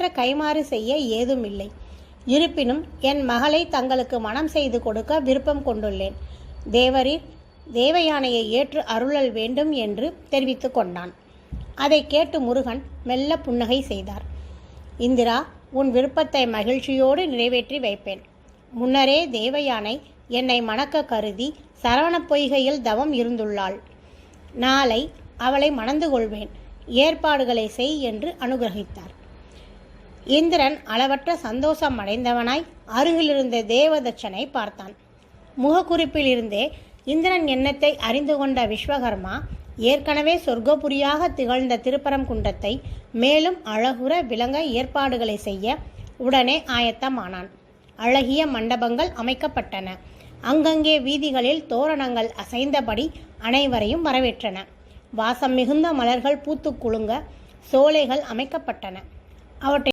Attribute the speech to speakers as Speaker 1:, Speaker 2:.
Speaker 1: மற்ற கைமாறு செய்ய ஏதுமில்லை. இருப்பினும் என் மகளை தங்களுக்கு மனம் செய்து கொடுக்க விருப்பம் கொண்டுள்ளேன். தேவரீர் தேவயானையை ஏற்று அருளல் வேண்டும் என்று தெரிவித்து கொண்டான். அதை கேட்டு முருகன் மெல்ல புன்னகை செய்தார். இந்திரா, உன் விருப்பத்தை மகிழ்ச்சியோடு நிறைவேற்றி வைப்பேன். முன்னரே தேவயானை என்னை மணக்க கருதி சரவணப் பொய்கையில் தவம் இருந்துள்ளாள். நாளை அவளை மணந்து கொள்வேன். ஏற்பாடுகளை செய் என்று அனுகிரகித்தார். இந்திரன் அளவற்ற சந்தோஷம் அடைந்தவனாய் அருகிலிருந்த தேவதச்சனை பார்த்தான். முகக்குறிப்பிலிருந்தே இந்திரன் எண்ணத்தை அறிந்து கொண்ட விஸ்வகர்மா ஏற்கனவே சொர்க்கபுரியாக திகழ்ந்த திருப்பரங்குன்றத்தை மேலும் அழகுற விளங்க ஏற்பாடுகளை செய்ய உடனே ஆயத்தமானான். அழகிய மண்டபங்கள் அமைக்கப்பட்டன. அங்கங்கே வீதிகளில் தோரணங்கள் அசைந்தபடி அனைவரையும் வரவேற்றன. வாசம் மிகுந்த மலர்கள் பூத்து குலுங்க சோலைகள் அமைக்கப்பட்டன. அவற்றை